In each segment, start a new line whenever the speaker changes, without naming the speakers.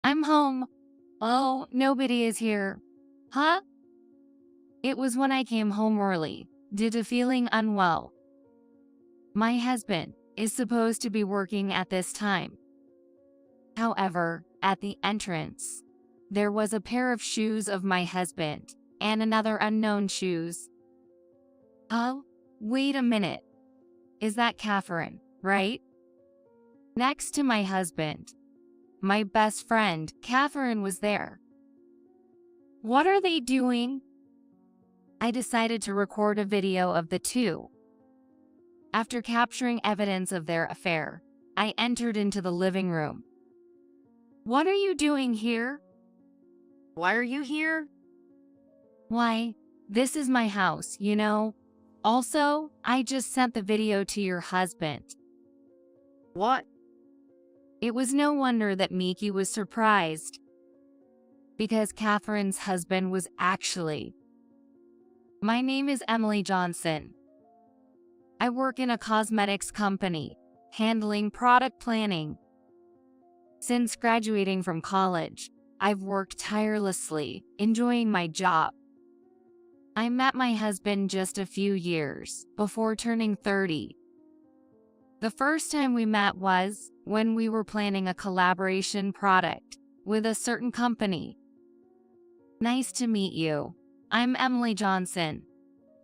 I'm home. Oh, nobody is here. Huh? It was when I came home early, due to feeling unwell. My husband is supposed to be working at this time. However, at the entrance, there was a pair of shoes of my husband and another unknown shoes. Oh, wait a minute. Is that Catherine, right? Next to my husband, my best friend, Catherine, was there. What are they doing? I decided to record a video of the two. After capturing evidence of their affair, I entered into the living room. What are you doing here?
Why are you here?
Why, this is my house, you know. Also, I just sent the video to your husband.
What?
It was no wonder that Miki was surprised, because Catherine's husband was actually... My name is Emily Johnson. I work in a cosmetics company, handling product planning. Since graduating from college, I've worked tirelessly, enjoying my job. I met my husband just a few years before turning 30. The first time we met was when we were planning a collaboration product with a certain company. Nice to meet you. I'm Emily Johnson.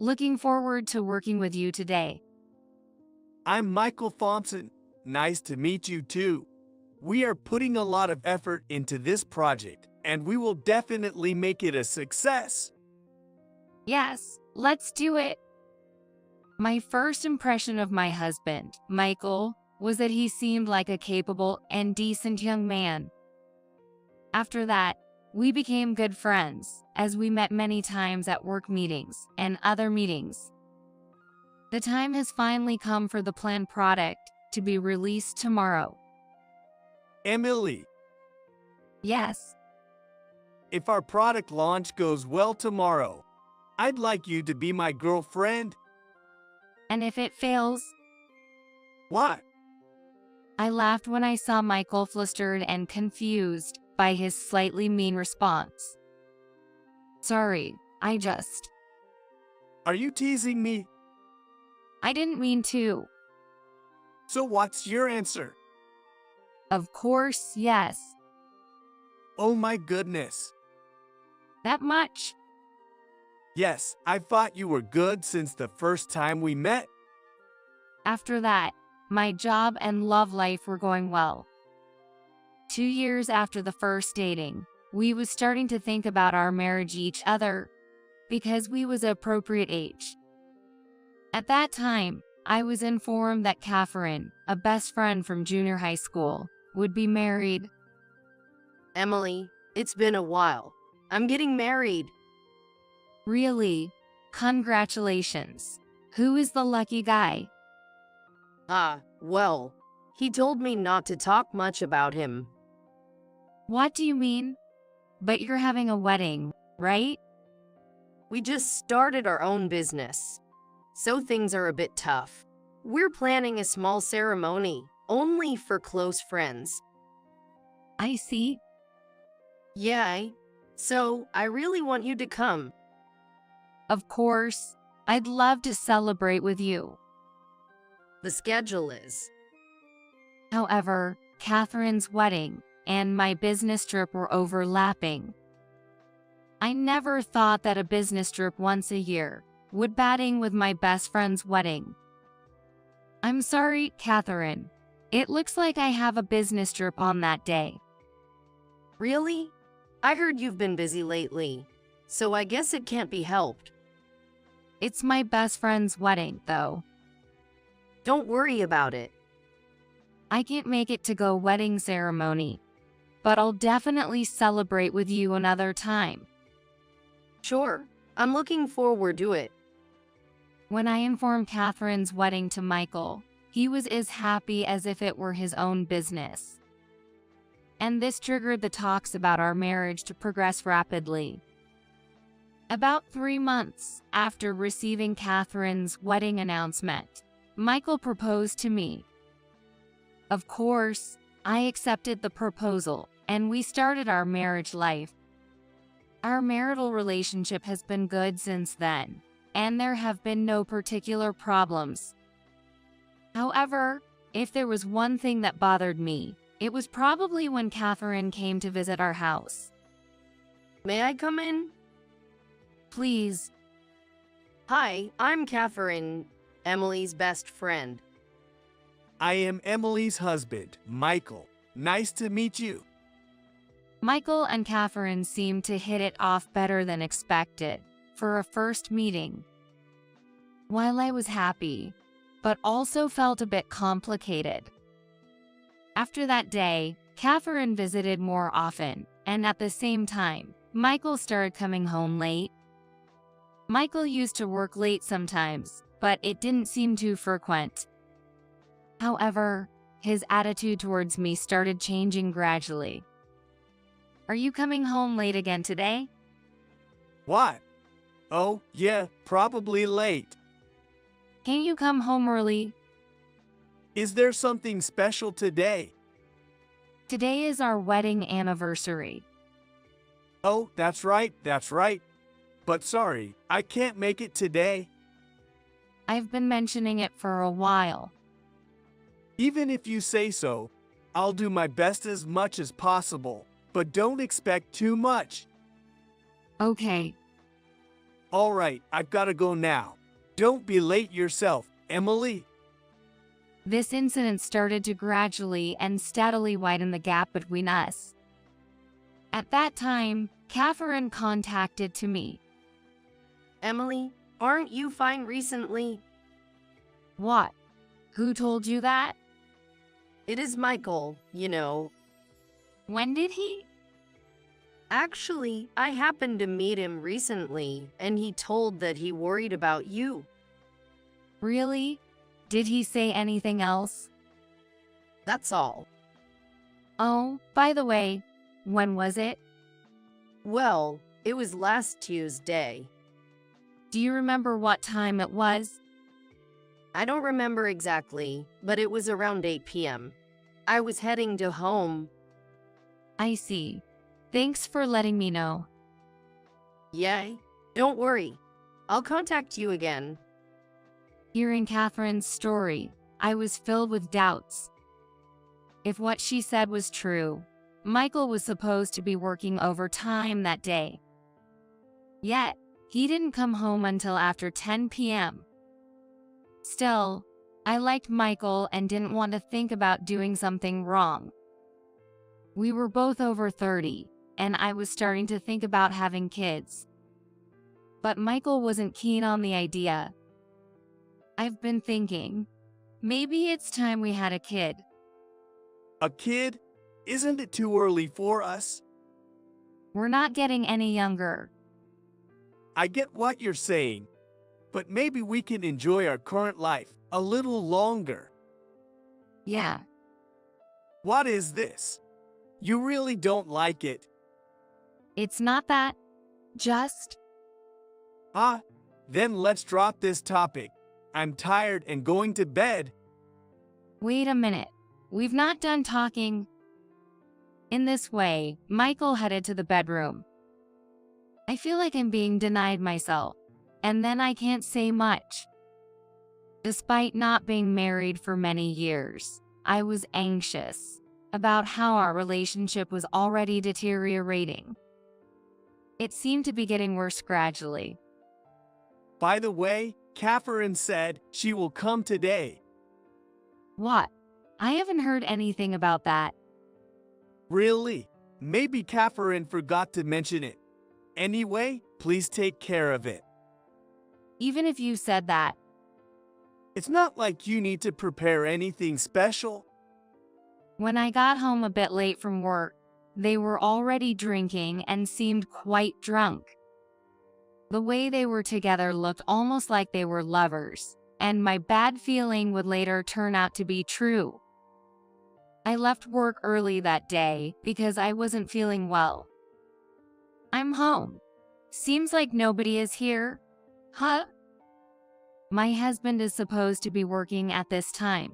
Looking forward to working with you today.
I'm Michael Thompson. Nice to meet you too. We are putting a lot of effort into this project, and we will definitely make it a success.
Yes, let's do it. My first impression of my husband, Michael, was that he seemed like a capable and decent young man. After that, we became good friends, as we met many times at work meetings and other meetings. The time has finally come for the planned product to be released tomorrow.
Emily,
Yes,
if our product launch goes well tomorrow, I'd like you to be my girlfriend.
and if it fails?
What?
I laughed when I saw Michael flustered and confused by his slightly mean response. Sorry, I
Are you teasing me?
didn't mean to.
So what's your answer?
Of course, yes.
Oh my goodness.
That much?
Yes, I thought you were good since the first time we met.
After that, my job and love life were going well. 2 years after the first dating, we was starting to think about our marriage each other, because we was appropriate age. At that time, I was informed that Catherine, a best friend from junior high school, would be married.
Emily, it's been a while. I'm getting married.
Really? Congratulations. Who is the lucky guy?
Well, he told me not to talk much about him.
What do you mean? But you're having a wedding, right?
We just started our own business, so things are a bit tough. We're planning a small ceremony, only for close friends.
I see.
Yeah, so I really want you to come.
Of course, I'd love to celebrate with you.
The schedule is.
However, Catherine's wedding and my business trip were overlapping. I never thought that a business trip once a year would batting with my best friend's wedding. I'm sorry, Catherine. It looks like I have a business trip on that day.
Really? I heard you've been busy lately, so I guess it can't be helped.
It's my best friend's wedding, though.
Don't worry about it.
I can't make it to go wedding ceremony, but I'll definitely celebrate with you another time.
Sure, I'm looking forward to it.
When I informed Catherine's wedding to Michael, he was as happy as if it were his own business. And this triggered the talks about our marriage to progress rapidly. About 3 months after receiving Catherine's wedding announcement, Michael proposed to me. Of course, I accepted the proposal and we started our marriage life. Our marital relationship has been good since then, and there have been no particular problems. However, if there was one thing that bothered me, it was probably when Catherine came to visit our house.
May I come in?
Please.
Hi, I'm Catherine, Emily's best friend.
I am Emily's husband, Michael. Nice to meet you.
Michael and Catherine seemed to hit it off better than expected for a first meeting. While I was happy, but also felt a bit complicated. After that day, Catherine visited more often, and at the same time, Michael started coming home late. Michael used to work late sometimes, but it didn't seem too frequent. However, his attitude towards me started changing gradually. Are you coming home late again today?
What? Oh, yeah, probably late.
Can you come home early?
Is there something special today?
Today is our wedding anniversary.
Oh, that's right. But sorry, I can't make it today.
I've been mentioning it for a while.
Even if you say so, I'll do my best as much as possible, but don't expect too much.
Okay.
All right, I've got to go now. Don't be late yourself, Emily.
This incident started to gradually and steadily widen the gap between us. At that time, Catherine contacted to me.
Emily, aren't you fine recently?
What? Who told you that?
It is Michael,
When did he?
Actually, I happened to meet him recently, and he told that he worried about you.
Really? Did he say anything else?
That's all.
Oh, by the way, when was it?
Well, it was last Tuesday.
Do you remember what time it was?
I don't remember exactly, but it was around 8 p.m. I was heading to home.
I see. Thanks for letting me know.
Yay. Don't worry. I'll contact you again.
Hearing Catherine's story, I was filled with doubts. If what she said was true, Michael was supposed to be working overtime that day. Yet, he didn't come home until after 10 p.m. Still, I liked Michael and didn't want to think about doing something wrong. We were both over 30, and I was starting to think about having kids. But Michael wasn't keen on the idea. I've been thinking, maybe it's time we had a kid.
A kid? Isn't it too early for us?
We're not getting any younger.
I get what you're saying, but maybe we can enjoy our current life a little longer.
Yeah.
What is this? You really don't like it?
It's not that. Just.
Then let's drop this topic. I'm tired and going to bed.
Wait a minute. We've not done talking. In this way, Michael headed to the bedroom. I feel like I'm being denied myself, and then I can't say much. Despite not being married for many years, I was anxious about how our relationship was already deteriorating. It seemed to be getting worse gradually.
By the way, Catherine said she will come today.
What? I haven't heard anything about that.
Really? Maybe Catherine forgot to mention it. Anyway, please take care of it.
Even if you said that.
It's not like you need to prepare anything special.
When I got home a bit late from work, they were already drinking and seemed quite drunk. The way they were together looked almost like they were lovers, and my bad feeling would later turn out to be true. I left work early that day because I wasn't feeling well. I'm home. Seems like nobody is here. Huh? My husband is supposed to be working at this time.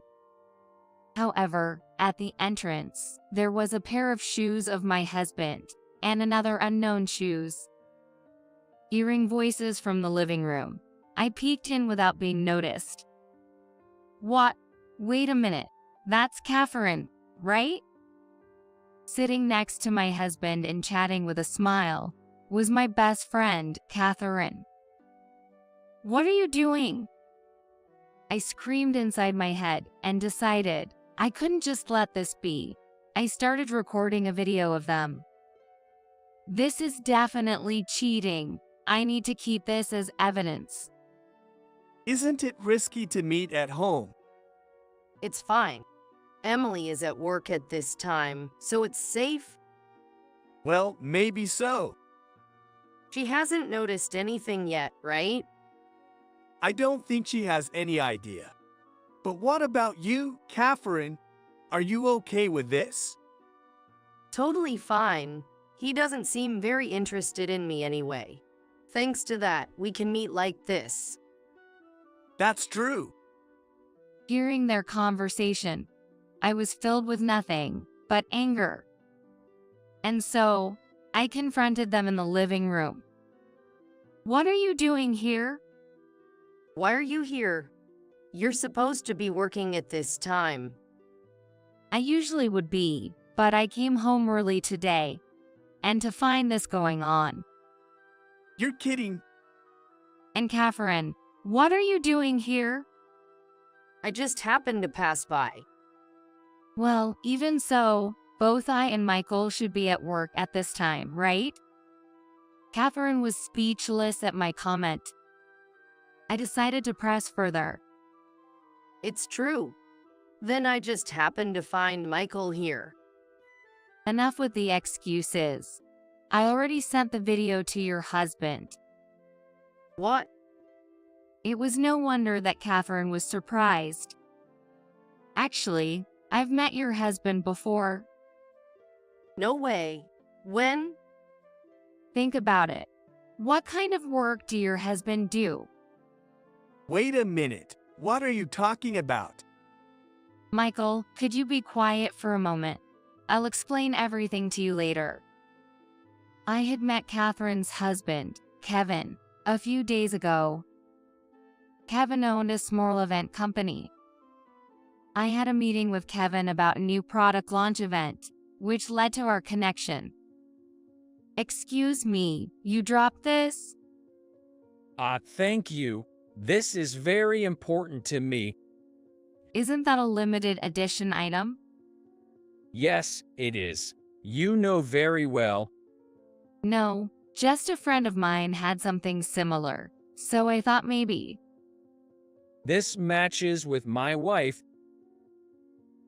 However, at the entrance, there was a pair of shoes of my husband, and another unknown shoes. Hearing voices from the living room, I peeked in without being noticed. What? Wait a minute. That's Catherine, right? Sitting next to my husband and chatting with a smile was my best friend, Catherine. What are you doing? I screamed inside my head and decided I couldn't just let this be. I started recording a video of them. This is definitely cheating. I need to keep this as evidence.
Isn't it risky to meet at home?
It's fine. Emily is at work at this time, so it's safe.
Well, maybe so.
She hasn't noticed anything yet, right?
I don't think she has any idea. But what about you, Catherine? Are you okay with this?
Totally fine. He doesn't seem very interested in me anyway. Thanks to that, we can meet like this.
That's true.
Hearing their conversation, I was filled with nothing but anger. And so, I confronted them in the living room. What are you doing here?
Why are you here? You're supposed to be working at this time.
I usually would be, but I came home early today, and to find this going on.
You're kidding.
And Catherine, what are you doing here?
I just happened to pass by.
Well, even so, both I and Michael should be at work at this time, right? Catherine was speechless at my comment. I decided to press further.
It's true. Then I just happened to find Michael here.
Enough with the excuses. I already sent the video to your husband.
What?
It was no wonder that Catherine was surprised. Actually, I've met your husband before.
No way. When?
Think about it. What kind of work do your husband do?
Wait a minute. What are you talking about?
Michael, could you be quiet for a moment? I'll explain everything to you later. I had met Catherine's husband, Kevin, a few days ago. Kevin owned a small event company. I had a meeting with Kevin about a new product launch event, which led to our connection. Excuse me, you dropped this?
Thank you. This is very important to me.
Isn't that a limited edition item?
Yes, it is. You know very well.
No, just a friend of mine had something similar, so I thought maybe.
This matches with my wife.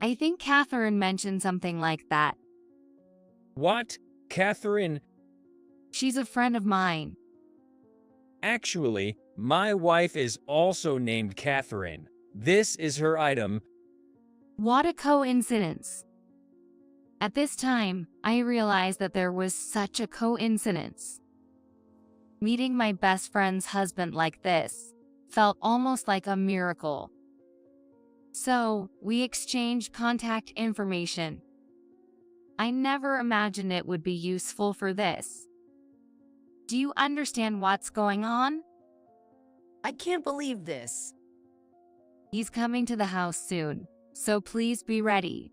I think Catherine mentioned something like that.
What? Catherine?
She's a friend of mine.
Actually, my wife is also named Catherine. This is her item.
What a coincidence. At this time, I realized that there was such a coincidence. Meeting my best friend's husband like this felt almost like a miracle. So, we exchanged contact information. I never imagined it would be useful for this. Do you understand what's going on?
I can't believe this.
He's coming to the house soon, so please be ready.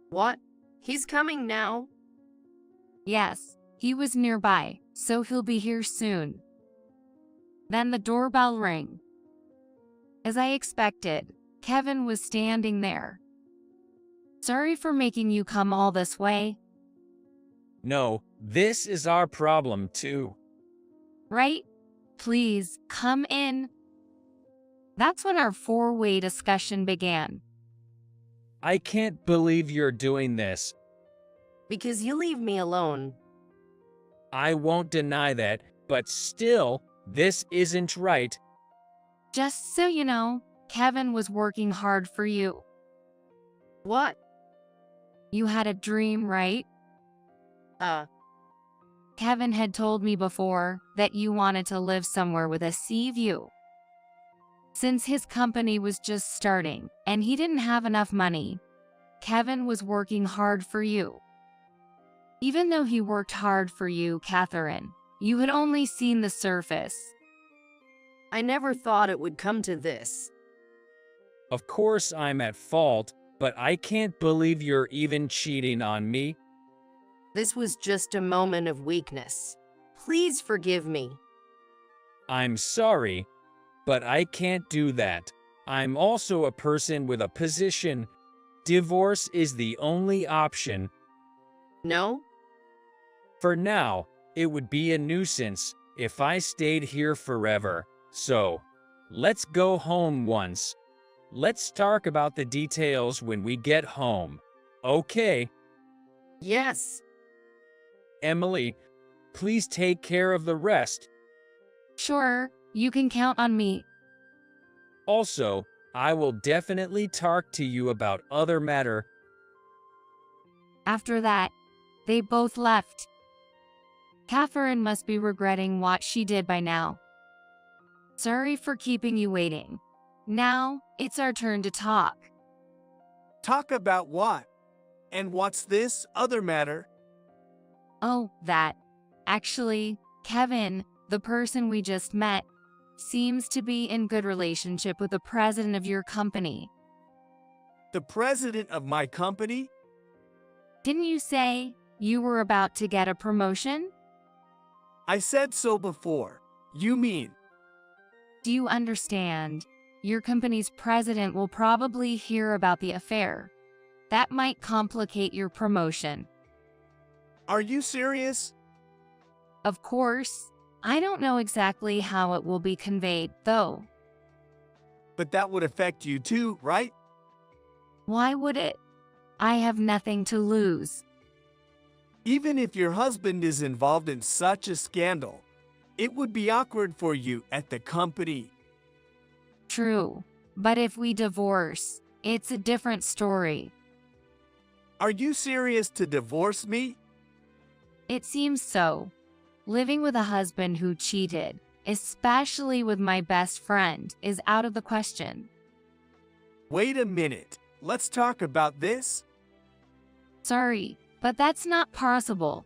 What? He's coming now?
Yes, he was nearby, so he'll be here soon. Then the doorbell rang. As I expected, Kevin was standing there. Sorry for making you come all this way.
No, this is our problem too.
Right? Please, come in. That's when our four-way discussion began.
I can't believe you're doing this.
Because you leave me alone.
I won't deny that, but still, this isn't right.
Just so you know, Kevin was working hard for you.
What?
You had a dream, right? Kevin had told me before that you wanted to live somewhere with a sea view. Since his company was just starting and he didn't have enough money, Kevin was working hard for you. Even though he worked hard for you, Catherine, you had only seen the surface.
I never thought it would come to this.
Of course I'm at fault, but I can't believe you're even cheating on me.
This was just a moment of weakness. Please forgive me.
I'm sorry, but I can't do that. I'm also a person with a position. Divorce is the only option.
No?
For now, it would be a nuisance if I stayed here forever. So, let's go home once. Let's talk about the details when we get home. Okay?
Yes.
Emily, please take care of the rest.
Sure, you can count on me.
Also, I will definitely talk to you about other matter.
After that, they both left. Catherine must be regretting what she did by now. Sorry for keeping you waiting. Now, it's our turn to talk.
Talk about what? And what's this other matter?
Oh, that. Actually, Kevin, the person we just met, seems to be in good relationship with the president of your company.
The president of my company?
Didn't you say you were about to get a promotion?
I said so before. You mean?
Do you understand? Your company's president will probably hear about the affair. That might complicate your promotion.
Are you serious?
Of course. I don't know exactly how it will be conveyed, though.
But that would affect you too, right?
Why would it? I have nothing to lose.
Even if your husband is involved in such a scandal, it would be awkward for you at the company.
True. But if we divorce, it's a different story.
Are you serious to divorce me?
It seems so. Living with a husband who cheated, especially with my best friend, is out of the question.
Wait a minute. Let's talk about this.
Sorry, but that's not possible.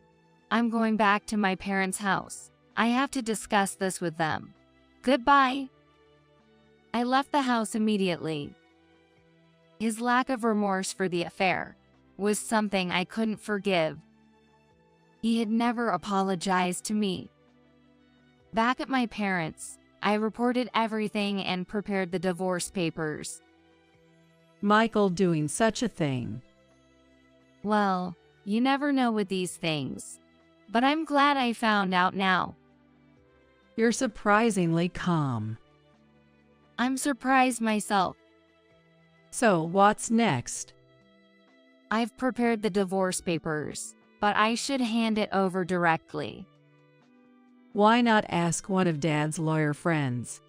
I'm going back to my parents' house. I have to discuss this with them. Goodbye. I left the house immediately. His lack of remorse for the affair was something I couldn't forgive. He had never apologized to me. Back at my parents', I reported everything and prepared the divorce papers.
Michael doing such a thing.
Well, you never know with these things. But I'm glad I found out now.
You're surprisingly calm.
I'm surprised myself.
So, what's next?
I've prepared the divorce papers, but I should hand it over directly.
Why not ask one of Dad's lawyer friends?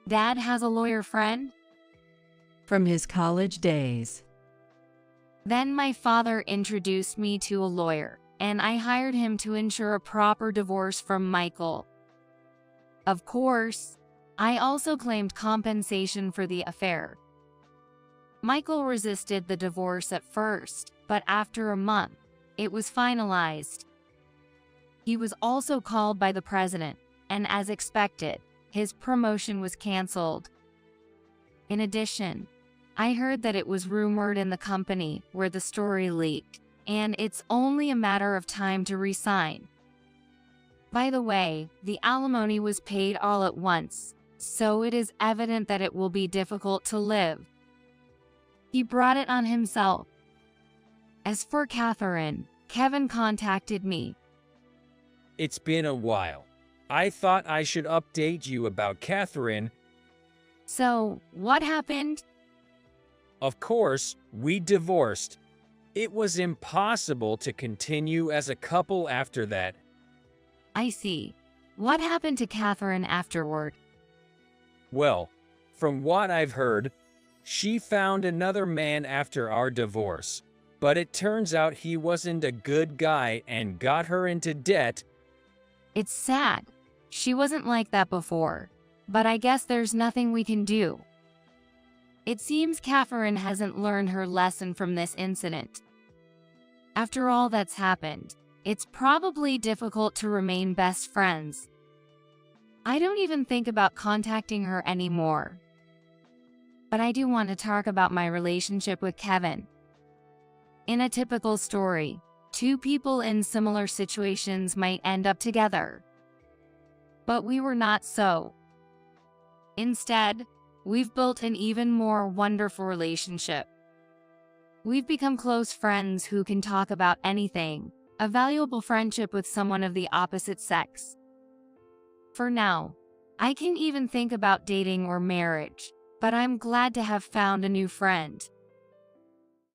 Dad has a lawyer friend?
From his college days.
Then my father introduced me to a lawyer, and I hired him to ensure a proper divorce from Michael. Of course, I also claimed compensation for the affair. Michael resisted the divorce at first, but after a month, it was finalized. He was also called by the president, and as expected, his promotion was canceled. In addition, I heard that it was rumored in the company where the story leaked, and it's only a matter of time to resign. By the way, the alimony was paid all at once, so it is evident that it will be difficult to live. He brought it on himself. As for Catherine, Kevin contacted me.
It's been a while. I thought I should update you about Catherine.
So, what happened?
Of course, we divorced. It was impossible to continue as a couple after that.
I see. What happened to Catherine afterward?
Well, from what I've heard, she found another man after our divorce. But it turns out he wasn't a good guy and got her into debt.
It's sad. She wasn't like that before. But I guess there's nothing we can do. It seems Catherine hasn't learned her lesson from this incident. After all that's happened, it's probably difficult to remain best friends. I don't even think about contacting her anymore. But I do want to talk about my relationship with Kevin. In a typical story, two people in similar situations might end up together. But we were not so. Instead, we've built an even more wonderful relationship. We've become close friends who can talk about anything, a valuable friendship with someone of the opposite sex. For now, I can't even think about dating or marriage, but I'm glad to have found a new friend.